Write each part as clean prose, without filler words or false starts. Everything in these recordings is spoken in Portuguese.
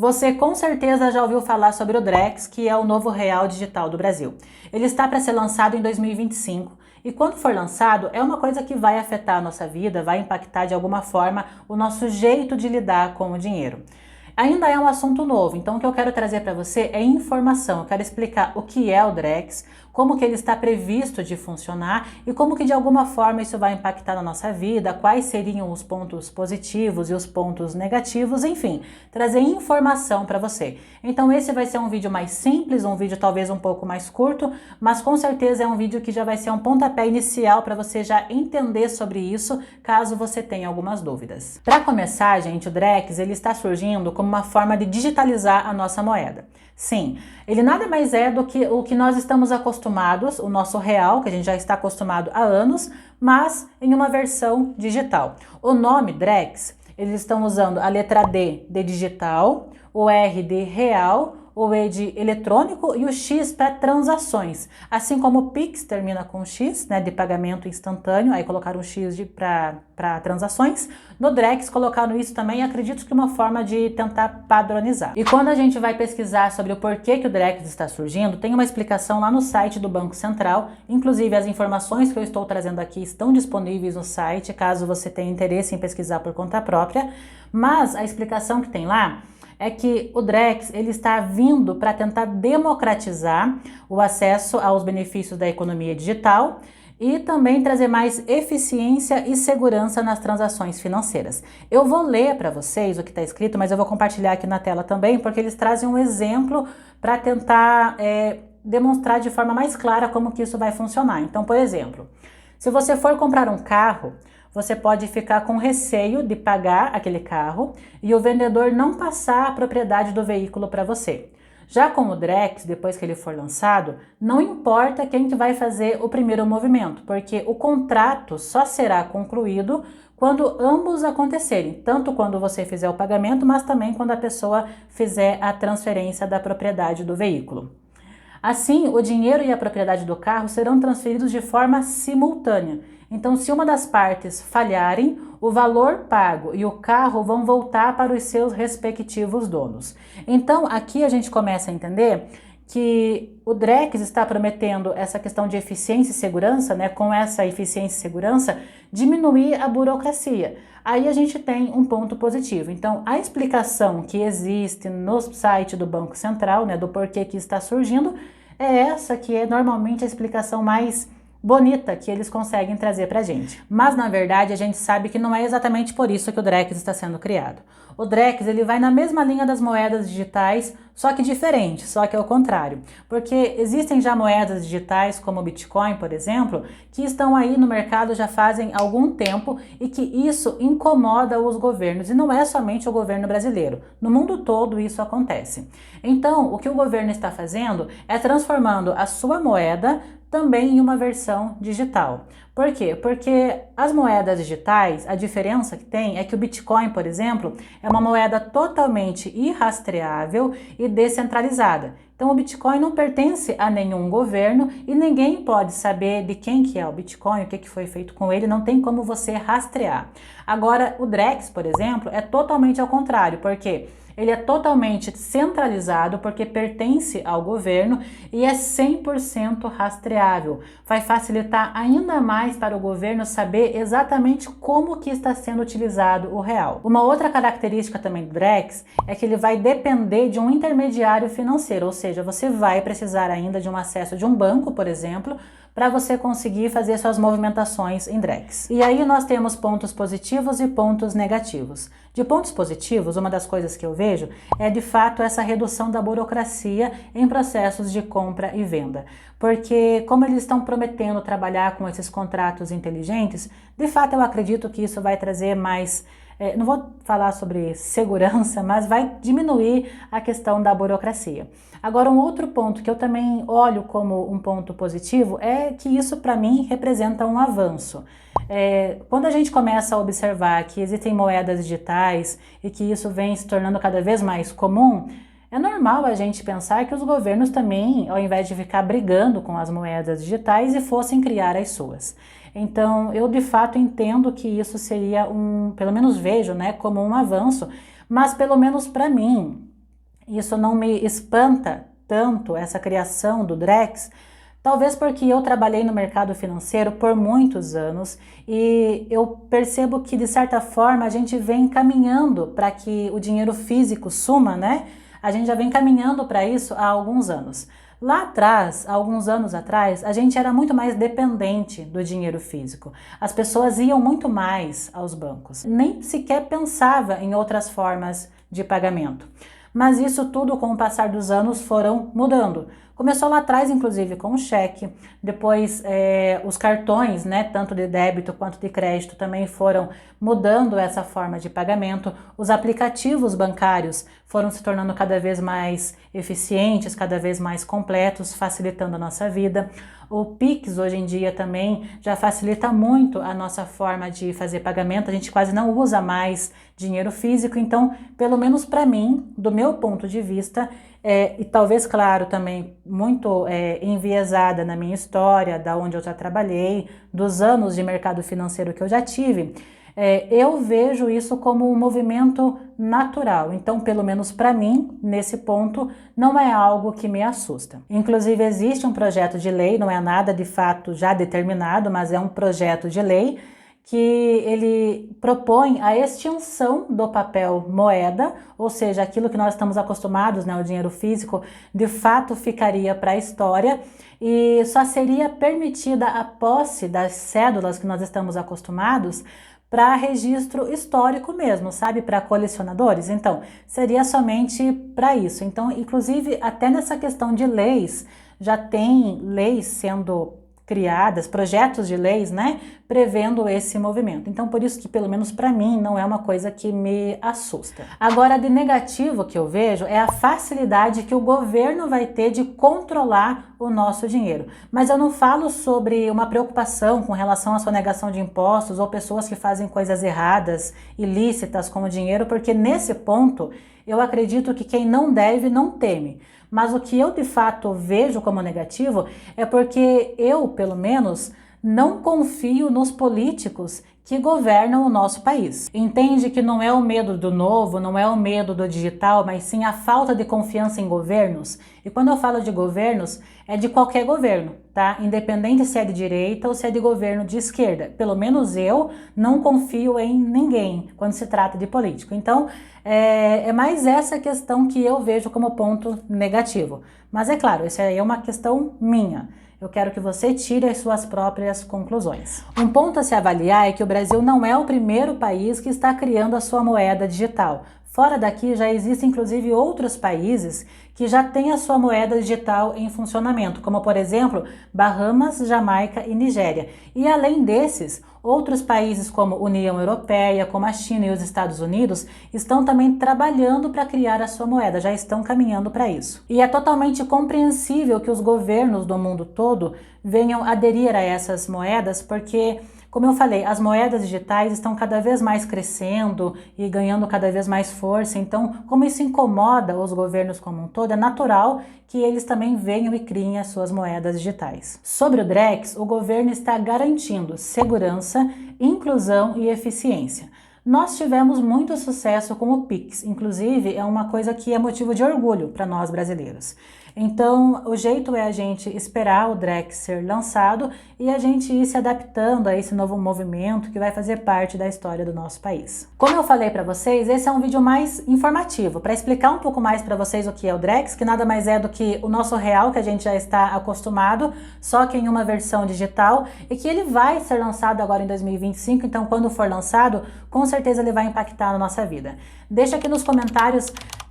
Você com certeza já ouviu falar sobre o Drex, que é o novo real digital do Brasil. Ele está para ser lançado em 2025 e quando for lançado é uma coisa que vai afetar a nossa vida, vai impactar de alguma forma o nosso jeito de lidar com o dinheiro. Ainda é um assunto novo, então o que eu quero trazer para você é informação. Eu quero explicar o que é o Drex, como que ele está previsto de funcionar e como que de alguma forma isso vai impactar na nossa vida, quais seriam os pontos positivos e os pontos negativos, enfim, trazer informação para você. Então esse vai ser um vídeo mais simples, um vídeo talvez um pouco mais curto, mas com certeza é um vídeo que já vai ser um pontapé inicial para você já entender sobre isso, caso você tenha algumas dúvidas. Para começar, gente, o Drex ele está surgindo como uma forma de digitalizar a nossa moeda. Sim, ele nada mais é do que o que nós estamos acostumados, o nosso real, que a gente já está acostumado há anos, mas em uma versão digital. O nome Drex, eles estão usando a letra D de digital, o R de real, o E de eletrônico e o X para transações. Assim como o Pix termina com X, né, de pagamento instantâneo, aí colocaram o X para transações. No Drex colocaram isso também, acredito que uma forma de tentar padronizar. E quando a gente vai pesquisar sobre o porquê que o Drex está surgindo, tem uma explicação lá no site do Banco Central. Inclusive as informações que eu estou trazendo aqui estão disponíveis no site, caso você tenha interesse em pesquisar por conta própria. Mas a explicação que tem lá é que o Drex ele está vindo para tentar democratizar o acesso aos benefícios da economia digital e também trazer mais eficiência e segurança nas transações financeiras. Eu vou ler para vocês o que está escrito, mas eu vou compartilhar aqui na tela também, porque eles trazem um exemplo para tentar demonstrar de forma mais clara como que isso vai funcionar. Então, por exemplo, se você for comprar um carro, você pode ficar com receio de pagar aquele carro e o vendedor não passar a propriedade do veículo para você. Já com o Drex, depois que ele for lançado, não importa quem que vai fazer o primeiro movimento, porque o contrato só será concluído quando ambos acontecerem, tanto quando você fizer o pagamento, mas também quando a pessoa fizer a transferência da propriedade do veículo. Assim, o dinheiro e a propriedade do carro serão transferidos de forma simultânea. Então, se uma das partes falharem, o valor pago e o carro vão voltar para os seus respectivos donos. Então, aqui a gente começa a entender que o Drex está prometendo essa questão de eficiência e segurança, né? Com essa eficiência e segurança, diminuir a burocracia. Aí a gente tem um ponto positivo. Então, a explicação que existe no site do Banco Central, né, do porquê que está surgindo, é essa que é normalmente a explicação mais bonita que eles conseguem trazer pra gente. Mas na verdade a gente sabe que não é exatamente por isso que o Drex está sendo criado. O Drex ele vai na mesma linha das moedas digitais, só que diferente, só que ao contrário. Porque existem já moedas digitais como o Bitcoin, por exemplo, que estão aí no mercado já fazem algum tempo e que isso incomoda os governos. E não é somente o governo brasileiro. No mundo todo isso acontece. Então, o que o governo está fazendo é transformando a sua moeda também em uma versão digital. Por quê? Porque as moedas digitais, a diferença que tem é que o Bitcoin, por exemplo, é uma moeda totalmente irrastreável e descentralizada. Então o Bitcoin não pertence a nenhum governo e ninguém pode saber de quem que é o Bitcoin, o que foi feito com ele, não tem como você rastrear. Agora o Drex, por exemplo, é totalmente ao contrário, porque ele é totalmente centralizado porque pertence ao governo e é 100% rastreável. Vai facilitar ainda mais para o governo saber exatamente como que está sendo utilizado o real. Uma outra característica também do Drex é que ele vai depender de um intermediário financeiro, ou seja, você vai precisar ainda de um acesso de um banco, por exemplo, para você conseguir fazer suas movimentações em Drex. E aí nós temos pontos positivos e pontos negativos. De pontos positivos, uma das coisas que eu vejo é de fato essa redução da burocracia em processos de compra e venda. Porque como eles estão prometendo trabalhar com esses contratos inteligentes, de fato eu acredito que isso vai trazer mais não vou falar sobre segurança, mas vai diminuir a questão da burocracia. Agora, um outro ponto que eu também olho como um ponto positivo é que isso, para mim, representa um avanço. Quando a gente começa a observar que existem moedas digitais e que isso vem se tornando cada vez mais comum, é normal a gente pensar que os governos também, ao invés de ficar brigando com as moedas digitais, e fossem criar as suas. Então, eu de fato entendo que isso seria pelo menos vejo, né, como um avanço, mas pelo menos para mim, isso não me espanta tanto, essa criação do Drex, talvez porque eu trabalhei no mercado financeiro por muitos anos e eu percebo que, de certa forma, a gente vem caminhando para que o dinheiro físico suma, né? A gente já vem caminhando para isso há alguns anos. Lá atrás, alguns anos atrás, a gente era muito mais dependente do dinheiro físico. As pessoas iam muito mais aos bancos, nem sequer pensava em outras formas de pagamento. Mas isso tudo, com o passar dos anos, foram mudando. Começou lá atrás, inclusive, com o cheque, depois os cartões, né, tanto de débito quanto de crédito, também foram mudando essa forma de pagamento. Os aplicativos bancários foram se tornando cada vez mais eficientes, cada vez mais completos, facilitando a nossa vida. O Pix, hoje em dia, também já facilita muito a nossa forma de fazer pagamento. A gente quase não usa mais dinheiro físico, então, pelo menos para mim, do meu ponto de vista, e talvez, claro, também muito enviesada na minha história, da onde eu já trabalhei, dos anos de mercado financeiro que eu já tive, eu vejo isso como um movimento natural. Então, pelo menos para mim, nesse ponto, não é algo que me assusta. Inclusive, existe um projeto de lei, não é nada de fato já determinado, mas é um projeto de lei que ele propõe a extinção do papel moeda, ou seja, aquilo que nós estamos acostumados, né, o dinheiro físico, de fato ficaria para a história e só seria permitida a posse das cédulas que nós estamos acostumados para registro histórico mesmo, sabe, para colecionadores. Então, seria somente para isso. Então, inclusive, até nessa questão de leis, já tem leis sendo criadas, projetos de leis, né, prevendo esse movimento. Então, por isso que, pelo menos para mim, não é uma coisa que me assusta. Agora, de negativo que eu vejo é a facilidade que o governo vai ter de controlar o nosso dinheiro. Mas eu não falo sobre uma preocupação com relação à sonegação de impostos ou pessoas que fazem coisas erradas, ilícitas com o dinheiro, porque nesse ponto eu acredito que quem não deve não teme. Mas o que eu de fato vejo como negativo é porque eu, pelo menos, não confio nos políticos que governam o nosso país. Entende que não é o medo do novo, não é o medo do digital, mas sim a falta de confiança em governos. E quando eu falo de governos, é de qualquer governo, tá? Independente se é de direita ou se é de governo de esquerda. Pelo menos eu não confio em ninguém quando se trata de político. Então, é mais essa questão que eu vejo como ponto negativo. Mas é claro, isso aí é uma questão minha. Eu quero que você tire as suas próprias conclusões. Um ponto a se avaliar é que o Brasil não é o primeiro país que está criando a sua moeda digital. Fora daqui já existem inclusive outros países que já têm a sua moeda digital em funcionamento, como por exemplo, Bahamas, Jamaica e Nigéria. E além desses, outros países como União Europeia, como a China e os Estados Unidos, estão também trabalhando para criar a sua moeda, já estão caminhando para isso. E é totalmente compreensível que os governos do mundo todo venham aderir a essas moedas, porque, como eu falei, as moedas digitais estão cada vez mais crescendo e ganhando cada vez mais força. Então, como isso incomoda os governos como um todo, é natural que eles também venham e criem as suas moedas digitais. Sobre o Drex, o governo está garantindo segurança, inclusão e eficiência. Nós tivemos muito sucesso com o Pix, inclusive é uma coisa que é motivo de orgulho para nós brasileiros. Então, o jeito é a gente esperar o Drex ser lançado e a gente ir se adaptando a esse novo movimento que vai fazer parte da história do nosso país. Como eu falei para vocês, esse é um vídeo mais informativo, para explicar um pouco mais para vocês o que é o Drex, que nada mais é do que o nosso real que a gente já está acostumado, só que em uma versão digital, e que ele vai ser lançado agora em 2025, então quando for lançado, com certeza ele vai impactar na nossa vida. Deixa aqui nos comentários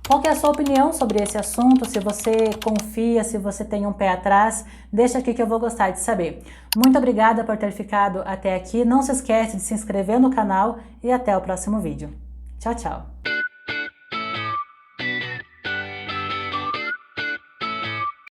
qual que é a sua opinião sobre esse assunto, se você confia, se você tem um pé atrás, deixa aqui que eu vou gostar de saber. Muito obrigada por ter ficado até aqui, não se esquece de se inscrever no canal e até o próximo vídeo. Tchau, tchau!